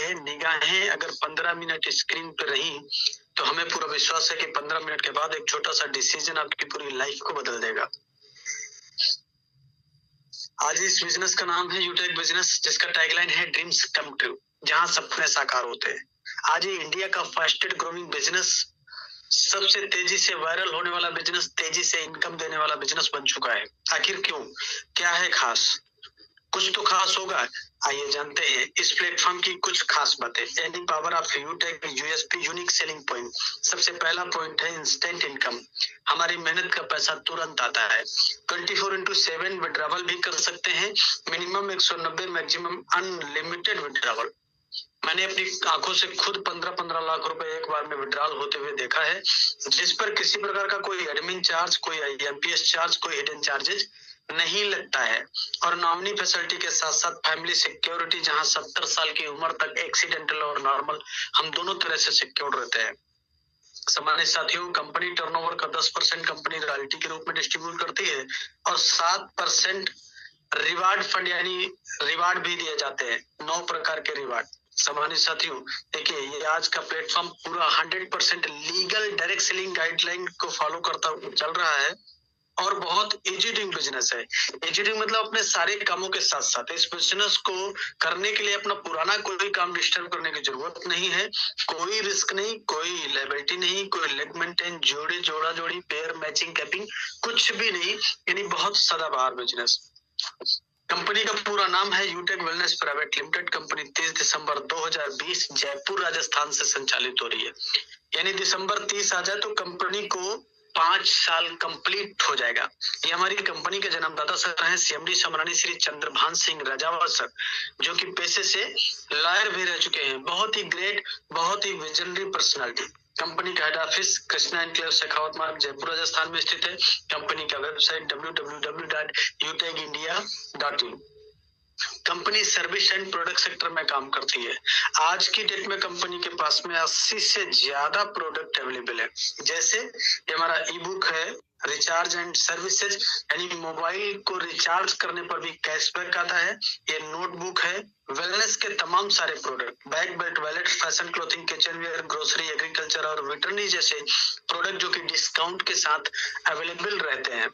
है, निगाहें अगर 15 मिनट स्क्रीन पे रही तो हमें पूरा विश्वास है कि 15 मिनट के बाद एक छोटा सा डिसीजन आपकी पूरी लाइफ को बदल देगा। आज इस बिजनेस का नाम है यूटेक बिजनेस, जिसका टैगलाइन है ड्रीम्स कम ट्रू, जहां सपने साकार होते हैं। आज ये इंडिया का फास्टेस्ट ग्रोइंग बिजनेस, सबसे तेजी से वायरल होने वाला बिजनेस, तेजी से इनकम देने वाला बिजनेस बन चुका है। आखिर क्यों, क्या है खास? कुछ तो खास होगा, आइए जानते हैं इस प्लेटफॉर्म की कुछ खास बातें। Any power of यूटेक USP, unique selling point. सबसे पहला पॉइंट है इंस्टेंट इनकम। हमारी मेहनत का पैसा तुरंत आता है। 24/7 विड्रॉवल भी कर सकते हैं, मिनिमम 190, मैक्सिमम अनलिमिटेड विड्रॉवल। मैंने अपनी आंखों से खुद 15-15 लाख रुपए एक बार में विड्रॉल होते हुए देखा है, जिस पर किसी प्रकार का कोई एडमिन चार्ज, कोई आईएमपीएस चार्ज, कोई हिडन चार्जेज नहीं लगता है। और नॉमिनी फैसिलिटी के साथ साथ फैमिली सिक्योरिटी, जहां 70 साल की उम्र तक एक्सीडेंटल और नॉर्मल हम दोनों तरह से सिक्योर रहते हैं। सामान्य साथियों, कंपनी टर्नओवर का 10% कंपनी रॉयल्टी के रूप में डिस्ट्रीब्यूट करती है और 7% रिवार्ड फंड यानी रिवार्ड भी दिए जाते हैं। 9 प्रकार के रिवार्ड। सामान्य साथियों, देखिए ये आज का प्लेटफॉर्म पूरा 100% लीगल डायरेक्ट सेलिंग गाइडलाइन को फॉलो करता चल रहा है और बहुत इजी डूइंग बिजनेस है। इजी डूइंग मतलब अपने सारे कामों के साथ साथ इस बिजनेस को करने के लिए अपना पुराना कोई काम डिस्टर्ब करने की जरूरत नहीं है। कोई रिस्क नहीं, कोई लायबिलिटी नहीं, कोई लेग मेंटेन, जोड़ी जोड़ा जोड़ी, पेयर मैचिंग, कैपिंग, कुछ भी नहीं। यानी बहुत सदाबहार बिजनेस। कंपनी का पूरा नाम है यूटेक वेलनेस प्राइवेट लिमिटेड। कंपनी 30 दिसंबर 2020 जयपुर राजस्थान से संचालित हो रही है। यानी दिसंबर 30 आ जाए तो कंपनी को 5 साल कंप्लीट हो जाएगा। ये हमारी कंपनी के जन्मदाता सर हैं सीएमडी सम्माननीय श्री चंद्रभान सिंह राजावत सर, जो कि पेशे से लॉयर भी रह चुके हैं। बहुत ही ग्रेट, बहुत ही विजनरी पर्सनालिटी। कंपनी का head office Krishna enclave Shekhawat मार्ग जयपुर राजस्थान में स्थित है। कंपनी का website www.utekindia.in। Company service and product sector में काम करती है। आज की डेट में कंपनी के पास में 80 से ज्यादा प्रोडक्ट अवेलेबल है। जैसे ये हमारा ई बुक है, रिचार्ज एंड सर्विसेज, यानी मोबाइल को रिचार्ज करने पर भी कैशबैक आता है। ये नोटबुक है, वेलनेस के तमाम सारे product, bag, belt, wallet, fashion, clothing, kitchen ware, grocery, agriculture और वेटरनरी जैसे प्रोडक्ट जो कि डिस्काउंट के साथ अवेलेबल रहते हैं।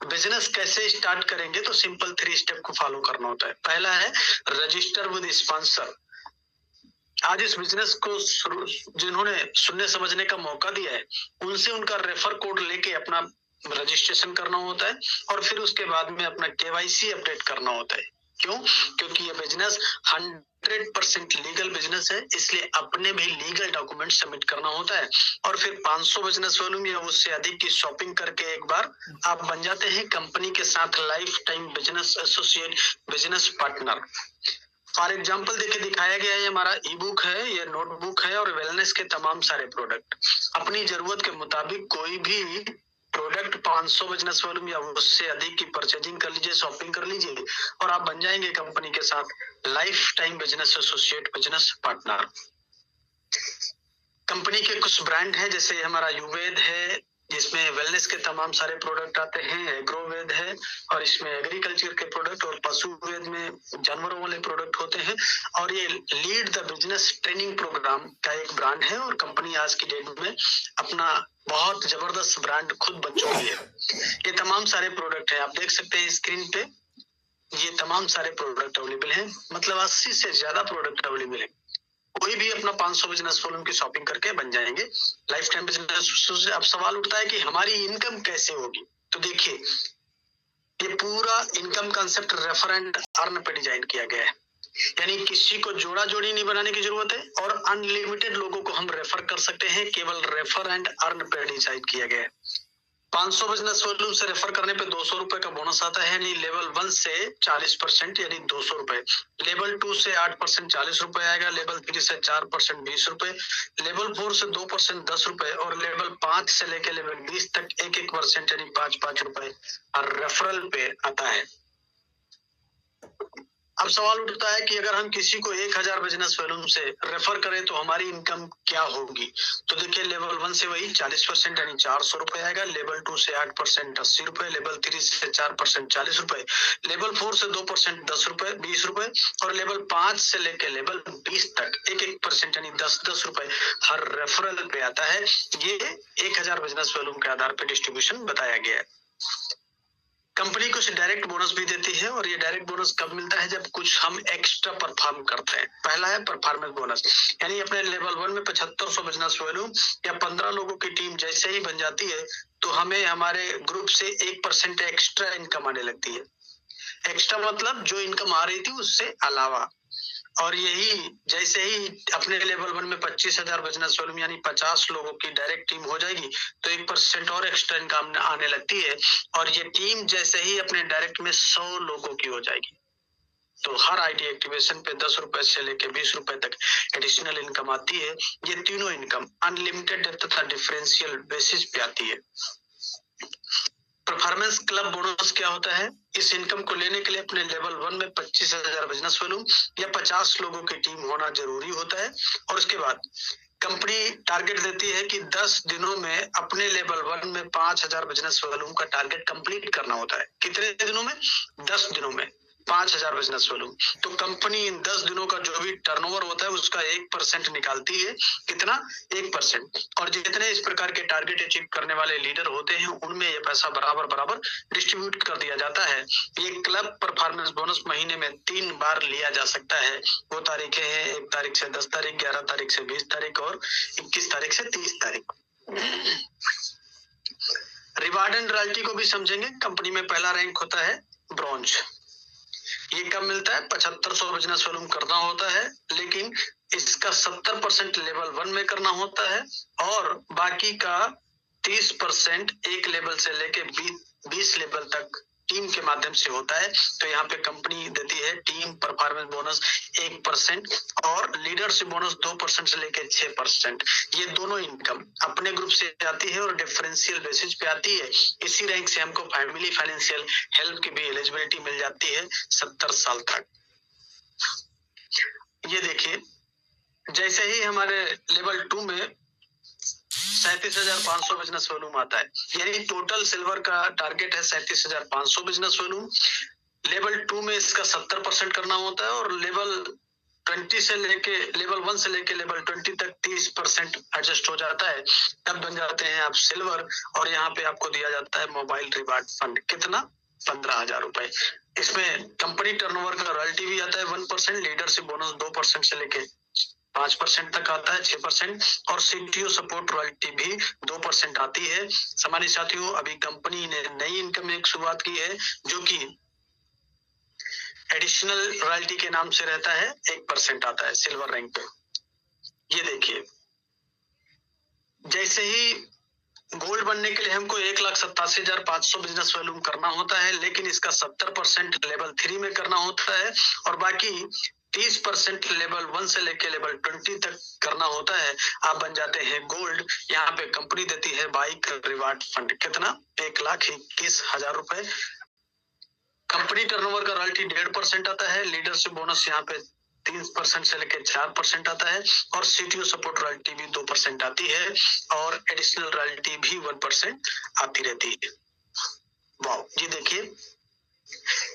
बिजनेस कैसे स्टार्ट करेंगे तो सिंपल 3 स्टेप को फॉलो करना होता है। पहला है रजिस्टर विद स्पॉन्सर। आज इस बिजनेस को जिन्होंने सुनने समझने का मौका दिया है, उनसे उनका रेफर कोड लेके अपना रजिस्ट्रेशन करना होता है और फिर उसके बाद में अपना केवाईसी अपडेट करना होता है। क्यों? क्योंकि ये बिजनेस 100% लीगल बिजनेस है, इसलिए अपने भी लीगल डॉक्यूमेंट सबमिट करना होता है। और फिर 500 बिजनेस वॉल्यूम या उससे अधिक की शॉपिंग करके एक बार आप बन जाते हैं कंपनी के साथ life time business associate, business partner. For example देखिए दिखाया गया है, हमारा ई बुक है, ये नोटबुक है और वेलनेस के तमाम सारे प्रोडक्ट। अपनी जरूरत के मुताबिक कोई भी प्रोडक्ट 500 बिजनेस वॉल्यूम या उससे अधिक की परचेजिंग कर लीजिए, शॉपिंग कर लीजिए और आप बन जाएंगे कंपनी के साथ life time business associate, business partner. Company के कुछ ब्रांड हैं, जैसे हमारा युवेद है, जिसमें वेलनेस के तमाम सारे प्रोडक्ट आते हैं। एग्रोवेद है और इसमें एग्रीकल्चर के प्रोडक्ट, और पशुवेद में जानवरों वाले प्रोडक्ट होते हैं। और ये lead the business training program का एक ब्रांड है और कंपनी आज की डेट में अपना बहुत जबरदस्त ब्रांड खुद बन चुकी है। ये तमाम सारे प्रोडक्ट है, आप देख सकते हैं स्क्रीन पे, ये तमाम सारे प्रोडक्ट अवेलेबल हैं। मतलब 80 से ज्यादा प्रोडक्ट अवेलेबल है। कोई भी अपना 500 बिजनेस वॉल्यूम की शॉपिंग करके बन जाएंगे लाइफ टाइम बिजनेस। अब सवाल उठता है कि हमारी इनकम कैसे होगी? तो देखिए ये पूरा income concept refer and earn पे डिजाइन किया गया है। यानी किसी को जोड़ा जोड़ी नहीं बनाने की जरूरत है और अनलिमिटेड लोगों को हम रेफर कर सकते हैं। केवल रेफर एंड अर्न पे डिजाइन किया गया है। 500 बिजनेस वॉल्यूम से रेफर करने पे 200 रुपए का बोनस आता है। यानी लेवल 1 से 40% यानी 200 रुपए, लेवल 2 से 8% 40 रुपए आएगा, लेवल 3 से 4% 20 रुपए, लेवल 4 से 2% 10 रुपए और लेवल 5 से लेकर लेवल 20 तक 1% यानी 5 रुपए और रेफरल पे आता है। अब सवाल उठता है कि अगर हम किसी को 1000 बिजनेस वॉल्यूम से रेफर करें तो हमारी इनकम क्या होगी। तो देखिए लेवल 1 से वही 40% यानी 400 रुपए आएगा, लेवल 2 से 8% 80 रुपए, लेवल 3 से 4% 40 रुपए, लेवल 4 से 2% 10 रुपए 20 रुपए और लेवल 5 से लेकर लेवल 20 तक 1% यानी 10 रुपए हर रेफरल पे आता है। ये 1000 बिजनेस वॉल्यूम के आधार पर डिस्ट्रीब्यूशन बताया गया है। कंपनी कुछ डायरेक्ट बोनस भी देती है और ये डायरेक्ट बोनस कब मिलता है, जब कुछ हम एक्स्ट्रा परफॉर्म करते हैं। पहला है परफॉर्मेंस बोनस, यानी अपने लेवल 1 में 7500 बिजनेस वॉल्यूम या 15 लोगों की टीम जैसे ही बन जाती है तो हमें हमारे ग्रुप से 1% एक्स्ट्रा इनकम आने लगती है। एक्स्ट्रा मतलब जो इनकम आ रही थी उससे अलावा। और यही जैसे ही अपने लेवल 1 में 25,000 बिजनेस वॉल्यूम यानी 50 लोगों की डायरेक्ट टीम हो जाएगी तो 1% और एक्स्ट्रा इनकम आने लगती है। और ये टीम जैसे ही अपने डायरेक्ट में 100 लोगों की हो जाएगी तो हर आईडी एक्टिवेशन पे 10 रुपए से लेके 20 रुपए तक एडिशनल इनकम आती है। ये तीनों इनकम अनलिमिटेड तथा डिफरेंशियल बेसिस पे आती है। परफॉर्मेंस क्लब बोनस क्या होता है, इस इनकम को लेने के लिए अपने लेवल 1 में 25,000 बिजनेस वॉल्यूम या 50 लोगों की टीम होना जरूरी होता है। और उसके बाद कंपनी टारगेट देती है कि 10 दिनों में अपने लेवल 1 में 5,000 बिजनेस वॉल्यूम का टारगेट कंप्लीट करना होता है। कितने दिनों में? 10 दिनों में 5,000 बिजनेस वॉल्यूम। तो कंपनी इन 10 दिनों का जो भी टर्नओवर होता है उसका 1% निकालती है। कितना? 1%। और जितने इस प्रकार के टारगेट अचीव करने वाले लीडर होते हैं उनमें ये पैसा बराबर डिस्ट्रीब्यूट कर दिया जाता है। ये क्लब परफॉर्मेंस बोनस महीने में 3 बार लिया जा सकता है। वो तारीखें हैं 1 तारीख से 10 तारीख, 11 तारीख से 20 तारीख और 21 तारीख से 30 तारीख। रिवार्ड एंड रॉयल्टी को भी समझेंगे। कंपनी में पहला रैंक होता है ब्रॉन्ज। ये कब मिलता है? 7500 बिजनेस वॉल्यूम करना होता है, लेकिन इसका 70% लेवल 1 में करना होता है और बाकी का 30% एक लेवल से लेके 20 लेवल तक टीम के माध्यम से होता है। तो यहाँ पे कंपनी देती है टीम परफॉर्मेंस बोनस 1% और लीडरशिप बोनस 2% से लेके 6%। ये दोनों इनकम अपने ग्रुप से आती है और डिफरेंशियल बेसिस पे आती है। इसी रैंक से हमको फैमिली फाइनेंशियल हेल्प की भी एलिजिबिलिटी मिल जाती है 70 साल तक। ये देखिए जैसे ही हमारे लेवल 2 में 37,500 बिजनेस वॉल्यूम आता है, यानी टोटल सिल्वर का टारगेट है 37,500 बिजनेस वॉल्यूम। लेवल 2 में इसका 70% करना होता है और लेवल 1 से लेके लेवल 20 तक 30% एडजस्ट हो जाता है। तब बन जाते हैं आप सिल्वर और यहाँ पे आपको दिया जाता है मोबाइल रिवार्ड फंड। कितना? 15,000 रुपए। इसमें कंपनी टर्नओवर का रॉयल्टी भी आता है 1%, लीडरशिप बोनस 2% से लेके 5% तक आता है 6% और सीटीओ सपोर्ट रॉयल्टी भी 2% आती है। सामान्य साथियों, अभी कंपनी ने नई इनकम एक शुरुआत की है जो कि एडिशनल रॉयल्टी के नाम से रहता है, 1% आता है सिल्वर रैंक पे। ये देखिए जैसे ही गोल्ड बनने के लिए हमको 1,87,500 बिजनेस वॉल्यूम करना होता है, लेकिन इसका 70% लेवल 3 में करना होता है और बाकी 30% लेवल 1 से लेके लेवल 20 तक करना होता है। आप बन जाते हैं गोल्ड। यहाँ पे कंपनी देती है बाइक रिवार्ड फंड। कितना? 1,21,000 रुपए। कंपनी टर्नओवर का रॉयल्टी 1.5% आता है। लीडरशिप बोनस यहाँ पे 3% से लेकर 4% आता है और सीटीओ सपोर्ट रॉयल्टी भी 2% आती है और एडिशनल रॉयल्टी भी 1% आती रहती है। वाह, ये देखिए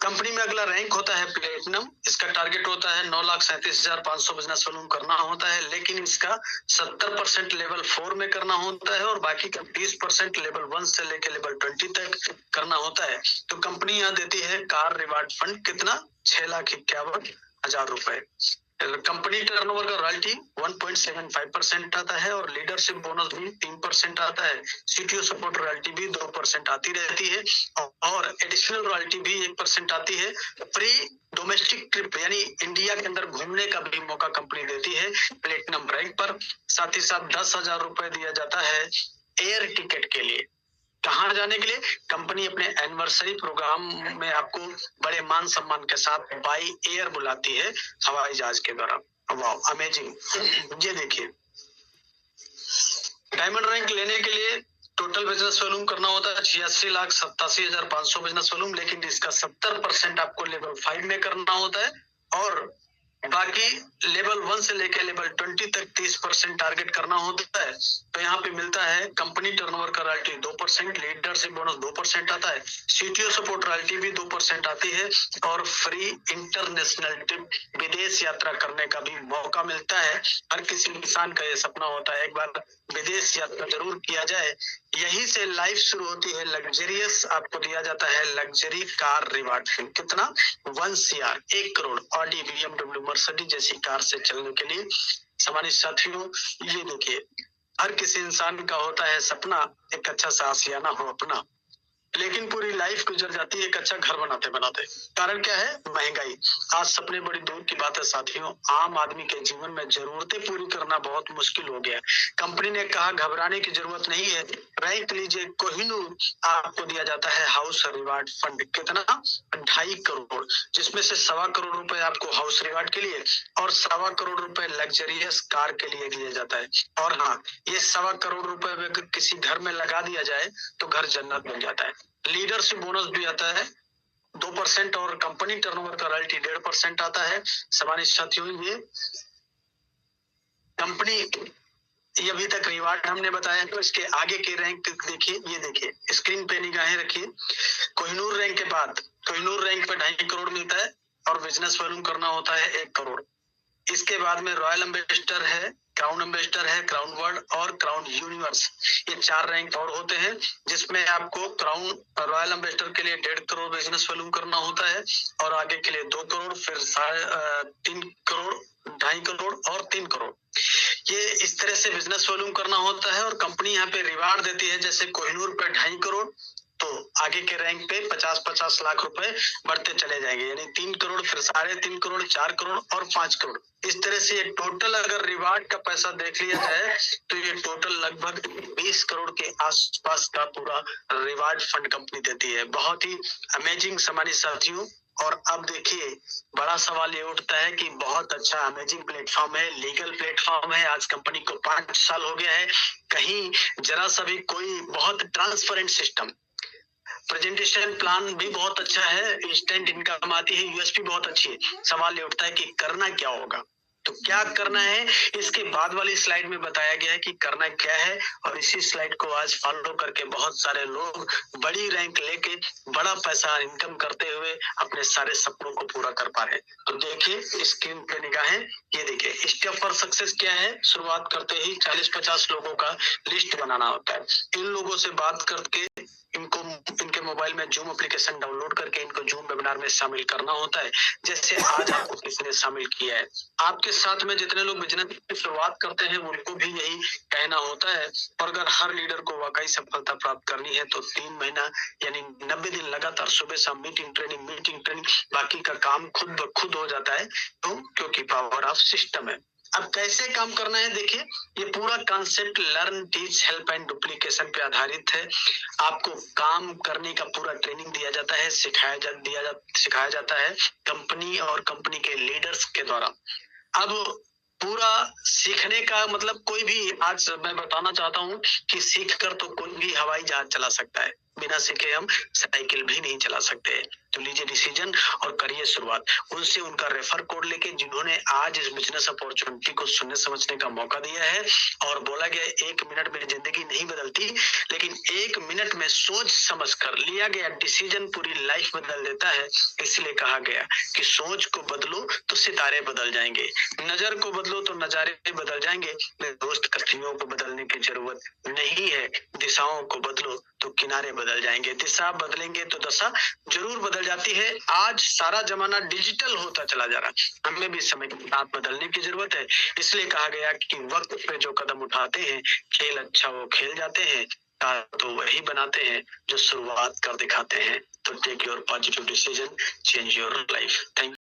कंपनी में अगला रैंक होता है प्लेटिनम। इसका टारगेट होता है 9,37,500 बिजनेस वॉल्यूम करना होता है, लेकिन इसका 70% लेवल 4 में करना होता है और बाकी का 20% लेवल 1 से लेकर लेवल 20 तक करना होता है। तो कंपनी यहाँ देती है कार रिवार्ड फंड। कितना? 6,51,000 रुपए। कंपनी टर्नओवर का रॉयल्टी 1.75% आता है और लीडरशिप बोनस भी 3% आता है। सीटीओ सपोर्ट रॉयल्टी भी 2% आती रहती है और एडिशनल रॉयल्टी भी 1% आती है। फ्री डोमेस्टिक ट्रिप यानी इंडिया के अंदर घूमने का भी मौका कंपनी देती है प्लेटिनम रैंक पर। साथ ही साथ 10,000 रुपए दिया जाता है एयर टिकट के लिए। कहाँ जाने के लिए? कंपनी अपने एनिवर्सरी प्रोग्राम में आपको बड़े मान सम्मान के साथ बाई एयर बुलाती है हवाई जहाज के द्वारा। वाह, अमेजिंग। ये देखिए डायमंड रैंक लेने के लिए टोटल बिजनेस वॉल्यूम करना होता है 86,87,500 बिजनेस वॉल्यूम, लेकिन इसका 70% आपको लेवल 5 में करना होता है और बाकी लेवल 1 से लेकर लेवल 20 तक 30% टारगेट करना होता है। तो यहाँ पे मिलता है कंपनी टर्नओवर का रॉयल्टी 2%, लीडरशिप बोनस 2% आता है, सीटीओ सपोर्ट रॉयल्टी भी 2% आती है और फ्री इंटरनेशनल ट्रिप विदेश यात्रा करने का भी मौका मिलता है। हर किसी इंसान का ये सपना होता है एक बार विदेश यात्रा जरूर किया जाए। यही से लाइफ शुरू होती है लग्जरियस। आपको दिया जाता है लग्जरी कार रिवार्ड। कितना? 1 CR, 1 crore Audi, BMW, Mercedes जैसी कार से चलने के लिए। सम्मानित साथियों, ये देखिए, हर किसी इंसान का होता है सपना एक अच्छा सा आशियाना हो अपना, लेकिन पूरी लाइफ गुजर जाती है एक अच्छा घर बनाते बनाते। कारण क्या है? महंगाई। आज सपने बड़ी दूर की बात है साथियों, आम आदमी के जीवन में जरूरतें पूरी करना बहुत मुश्किल हो गया। कंपनी ने कहा घबराने की जरूरत नहीं है, रैंक लीजिए। कोहिनूर आपको दिया जाता है हाउस रिवार्ड फंड। कितना? 2.5 करोड़, जिसमें से 1.25 करोड़ रुपए आपको हाउस रिवार्ड के लिए और 1.25 करोड़ रुपए लग्जरियस कार के लिए दिया जाता है। और हाँ, ये 1.25 करोड़ रुपए अगर किसी घर में लगा दिया जाए तो घर जन्नत बन जाता है। लीडरशिप बोनस भी आता है 2% और कंपनी टर्नओवर का रॉयल्टी 1.5% आता है। सम्मानित साथियों, ये कंपनी, ये अभी तक रिवार्ड हमने बताया, तो इसके आगे के रैंक देखिए। ये देखिए, स्क्रीन पे निगाहें रखिए। कोहिनूर रैंक के बाद कोहिनूर रैंक पे 2.5 करोड़ मिलता है और बिजनेस वॉल्यूम करना होता है 1 करोड़। इसके बाद में रॉयल एम्बेसडर है, क्राउन एम्बेसडर है, क्राउन वर्ल्ड और क्राउन यूनिवर्स, ये 4 रैंक और होते हैं, जिसमें आपको क्राउन रॉयल एम्बेसडर के लिए 1.5 करोड़ बिजनेस वॉल्यूम करना होता है और आगे के लिए 2 करोड़, फिर 3 करोड़, 2.5 करोड़ और 3 करोड़। ये इस तरह से बिजनेस वॉल्यूम करना होता है और कंपनी यहाँ पे रिवार्ड देती है। जैसे कोहिनूर पे 2.5 करोड़, तो आगे के रैंक पे 50-50 लाख रुपए बढ़ते चले जाएंगे, यानी 3 करोड़, फिर 3.5 करोड़, 4 करोड़ और 5 करोड़। इस तरह से ये टोटल अगर रिवार्ड का पैसा देख लिया जाए तो ये टोटल लगभग 20 करोड़ के आसपास का पूरा रिवार्ड फंड कंपनी देती है। बहुत ही अमेजिंग सम्मानित साथियों। और अब देखिए, बड़ा सवाल ये उठता है कि बहुत अच्छा अमेजिंग प्लेटफॉर्म है, लीगल प्लेटफॉर्म है, आज कंपनी को 5 साल हो गया है, कहीं जरा सा भी कोई, बहुत ट्रांसपेरेंट सिस्टम, प्रेजेंटेशन प्लान भी बहुत अच्छा है, इंस्टेंट इनकम आती है, यूएसपी बहुत अच्छी है। सवाल ये उठता है कि करना क्या होगा। तो क्या करना है, इसके बाद वाली स्लाइड में बताया गया है कि करना क्या है, और इसी स्लाइड को आज फॉलो करके बहुत सारे लोग बड़ी रैंक लेके बड़ा पैसा इनकम करते हुए अपने सारे सपनों को पूरा कर पा रहे हैं। तो देखिए स्क्रीन पे निगाहें, ये देखिए स्टेप फॉर सक्सेस क्या है। शुरुआत करते ही 40-50 लोगों का लिस्ट बनाना होता है। इन लोगों से बात करके इनको, इनके मोबाइल में जूम एप्लीकेशन डाउनलोड करके इनको जूम वेबिनार में शामिल करना होता है, जैसे आज आपको किसी ने शामिल किया है। आपके साथ में जितने लोग बिजनेस की शुरुआत करते हैं उनको भी यही कहना होता है। और अगर हर लीडर को वाकई सफलता प्राप्त करनी है तो 3 महीना यानी 90 दिन लगातार सुबह शाम मीटिंग ट्रेनिंग, बाकी का काम खुद ब खुद हो जाता है, तो क्योंकि पावर ऑफ सिस्टम है। अब कैसे काम करना है, देखिए ये पूरा concept learn, teach, help and duplication पे आधारित है। आपको काम करने का पूरा ट्रेनिंग दिया जाता है, सिखाया जाता है कंपनी और कंपनी के लीडर्स के द्वारा। अब पूरा सीखने का मतलब, कोई भी, आज मैं बताना चाहता हूँ कि सीख कर तो कोई भी हवाई जहाज चला सकता है, बिना सीखे हम साइकिल भी नहीं चला सकते। तो लीजिए डिसीजन और करिए शुरुआत। उनसे उनका रेफर कोड लेके जिन्होंने आज इस बिजनेस अपॉर्चुनिटी को सुनने समझने का मौका दिया है, और बोला गया 1 मिनट में जिंदगी नहीं बदलती, लेकिन 1 मिनट में सोच समझ कर लिया गया डिसीजन पूरी लाइफ बदल देता है। इसलिए कहा गया कि सोच को बदलो तो सितारे बदल जाएंगे, नजर को बदलो तो नजारे बदल जाएंगे। मेरे दोस्त, कश्तियों को बदलने की जरूरत नहीं है, दिशाओं को बदलो तो किनारे बदल जाएंगे। दिशा बदलेंगे तो दशा जरूर बदल जाती है। आज सारा जमाना डिजिटल होता चला जा रहा है, हमें भी समय के साथ बदलने की जरूरत है। इसलिए कहा गया कि वक्त पे जो कदम उठाते हैं, खेल अच्छा वो खेल जाते हैं, तो वही बनाते हैं जो शुरुआत कर दिखाते हैं। तो take your positive decision, change your life. Thank